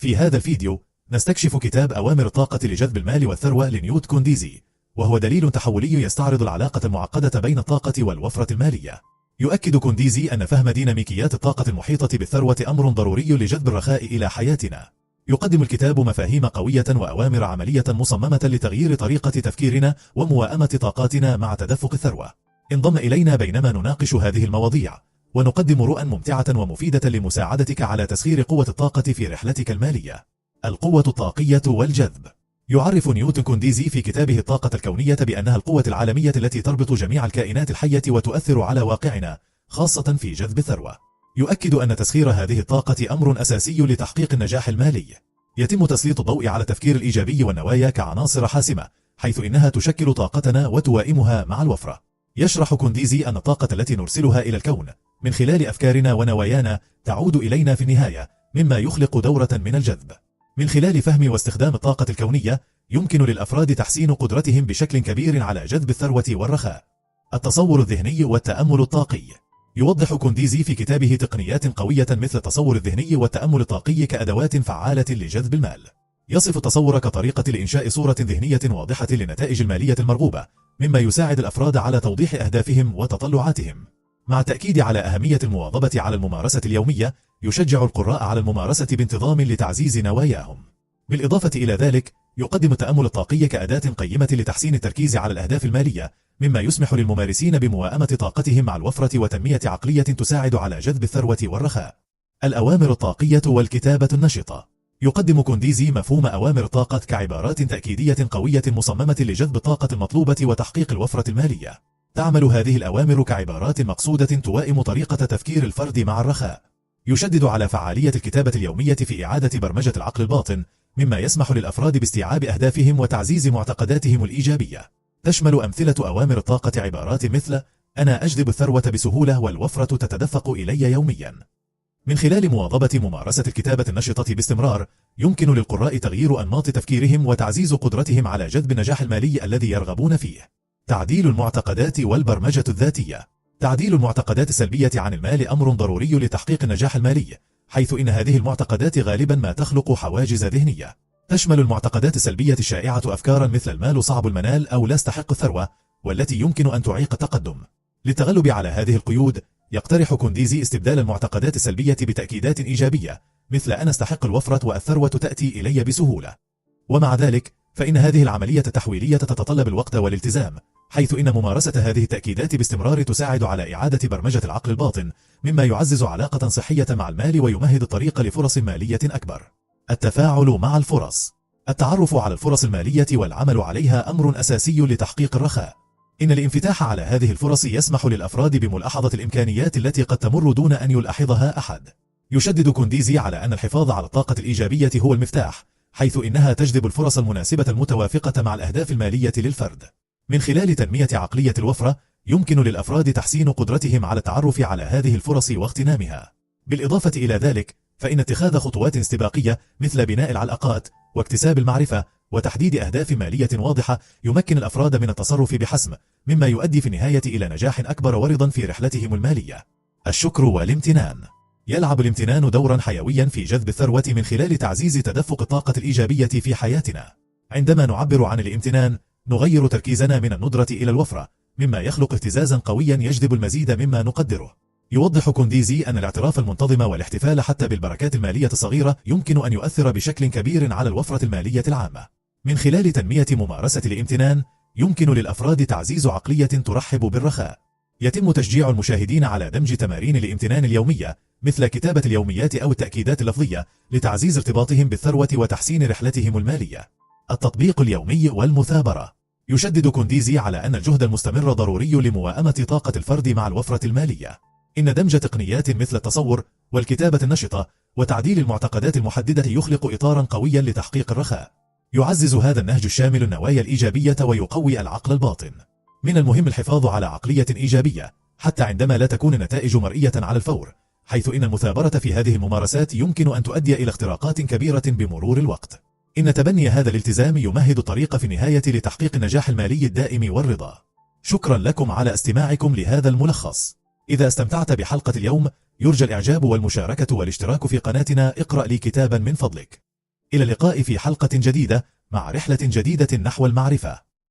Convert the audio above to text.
في هذا الفيديو نستكشف كتاب أوامر الطاقة لجذب المال والثروة لنيوت كونديزي، وهو دليل تحولي يستعرض العلاقة المعقدة بين الطاقة والوفرة المالية. يؤكد كونديزي أن فهم ديناميكيات الطاقة المحيطة بالثروة أمر ضروري لجذب الرخاء إلى حياتنا. يقدم الكتاب مفاهيم قوية وأوامر عملية مصممة لتغيير طريقة تفكيرنا ومواءمة طاقاتنا مع تدفق الثروة. انضم إلينا بينما نناقش هذه المواضيع، ونقدم رؤى ممتعة ومفيدة لمساعدتك على تسخير قوة الطاقة في رحلتك المالية. القوة الطاقية والجذب. يعرف نيوت كونديزي في كتابه الطاقة الكونية بأنها القوة العالمية التي تربط جميع الكائنات الحية وتؤثر على واقعنا، خاصة في جذب الثروة. يؤكد أن تسخير هذه الطاقة أمر أساسي لتحقيق النجاح المالي. يتم تسليط الضوء على التفكير الإيجابي والنوايا كعناصر حاسمة، حيث إنها تشكل طاقتنا وتوائمها مع الوفرة. يشرح كونديزي أن الطاقة التي نرسلها إلى الكون من خلال أفكارنا ونوايانا تعود إلينا في النهاية، مما يخلق دورة من الجذب. من خلال فهم واستخدام الطاقة الكونية يمكن للأفراد تحسين قدرتهم بشكل كبير على جذب الثروة والرخاء. التصور الذهني والتأمل الطاقي. يوضح كونديزي في كتابه تقنيات قوية مثل التصور الذهني والتأمل الطاقي كأدوات فعالة لجذب المال. يصف التصور كطريقة لإنشاء صورة ذهنية واضحة للنتائج المالية المرغوبة، مما يساعد الأفراد على توضيح أهدافهم وتطلعاتهم. مع التأكيد على أهمية المواظبة على الممارسة اليومية، يشجع القراء على الممارسة بانتظام لتعزيز نواياهم. بالإضافة إلى ذلك، يقدم التأمل الطاقي كأداة قيمة لتحسين التركيز على الأهداف المالية، مما يسمح للممارسين بمواءمة طاقتهم مع الوفرة وتنمية عقلية تساعد على جذب الثروة والرخاء. الأوامر الطاقية والكتابة النشطة. يقدم كونديزي مفهوم أوامر الطاقة كعبارات تأكيدية قوية مصممة لجذب الطاقة المطلوبة وتحقيق الوفرة المالية. تعمل هذه الأوامر كعبارات مقصودة توائم طريقة تفكير الفرد مع الرخاء. يشدد على فعالية الكتابة اليومية في إعادة برمجة العقل الباطن، مما يسمح للأفراد باستيعاب أهدافهم وتعزيز معتقداتهم الإيجابية. تشمل أمثلة أوامر الطاقة عبارات مثل: أنا أجذب الثروة بسهولة والوفرة تتدفق إلي يوميا. من خلال مواظبة ممارسة الكتابة النشطة باستمرار، يمكن للقراء تغيير أنماط تفكيرهم وتعزيز قدرتهم على جذب النجاح المالي الذي يرغبون فيه. تعديل المعتقدات والبرمجة الذاتية. تعديل المعتقدات السلبية عن المال أمر ضروري لتحقيق النجاح المالي، حيث إن هذه المعتقدات غالبا ما تخلق حواجز ذهنية. تشمل المعتقدات السلبية الشائعة أفكارا مثل المال صعب المنال أو لا استحق الثروة، والتي يمكن أن تعيق التقدم. للتغلب على هذه القيود، يقترح كونديزي استبدال المعتقدات السلبية بتأكيدات إيجابية مثل: أنا استحق الوفرة والثروة تأتي إلي بسهولة. ومع ذلك، فإن هذه العملية التحويلية تتطلب الوقت والالتزام، حيث إن ممارسة هذه التأكيدات باستمرار تساعد على إعادة برمجة العقل الباطن، مما يعزز علاقة صحية مع المال ويمهد الطريق لفرص مالية أكبر. التفاعل مع الفرص. التعرف على الفرص المالية والعمل عليها أمر أساسي لتحقيق الرخاء. إن الانفتاح على هذه الفرص يسمح للأفراد بملاحظة الإمكانيات التي قد تمر دون أن يلاحظها أحد. يشدد كونديزي على أن الحفاظ على الطاقة الإيجابية هو المفتاح، حيث إنها تجذب الفرص المناسبة المتوافقة مع الأهداف المالية للفرد. من خلال تنمية عقلية الوفرة، يمكن للأفراد تحسين قدرتهم على التعرف على هذه الفرص واغتنامها. بالإضافة إلى ذلك، فإن اتخاذ خطوات استباقية مثل بناء العلاقات واكتساب المعرفة وتحديد أهداف مالية واضحة يمكن الأفراد من التصرف بحسم، مما يؤدي في النهاية إلى نجاح أكبر ورضا في رحلتهم المالية. الشكر والامتنان. يلعب الامتنان دورا حيويا في جذب الثروة من خلال تعزيز تدفق الطاقة الإيجابية في حياتنا. عندما نعبر عن الامتنان، نغير تركيزنا من الندرة إلى الوفرة، مما يخلق اهتزازا قويا يجذب المزيد مما نقدره. يوضح كونديزي أن الاعتراف المنتظم والاحتفال حتى بالبركات المالية الصغيرة يمكن أن يؤثر بشكل كبير على الوفرة المالية العامة. من خلال تنمية ممارسة الامتنان، يمكن للأفراد تعزيز عقلية ترحب بالرخاء. يتم تشجيع المشاهدين على دمج تمارين الامتنان اليومية مثل كتابة اليوميات أو التأكيدات اللفظية لتعزيز ارتباطهم بالثروة وتحسين رحلتهم المالية. التطبيق اليومي والمثابرة. يشدد كونديزي على أن الجهد المستمر ضروري لمواءمة طاقة الفرد مع الوفرة المالية. إن دمج تقنيات مثل التصور والكتابة النشطة وتعديل المعتقدات المحددة يخلق إطارا قويا لتحقيق الرخاء. يعزز هذا النهج الشامل النوايا الإيجابية ويقوي العقل الباطن. من المهم الحفاظ على عقلية إيجابية حتى عندما لا تكون النتائج مرئية على الفور، حيث إن المثابرة في هذه الممارسات يمكن أن تؤدي إلى اختراقات كبيرة بمرور الوقت. إن تبني هذا الالتزام يمهد الطريق في النهاية لتحقيق النجاح المالي الدائم والرضا. شكرا لكم على استماعكم لهذا الملخص. إذا استمتعت بحلقة اليوم، يرجى الإعجاب والمشاركة والاشتراك في قناتنا. اقرأ لي كتابا من فضلك. إلى اللقاء في حلقة جديدة مع رحلة جديدة نحو المعرفة.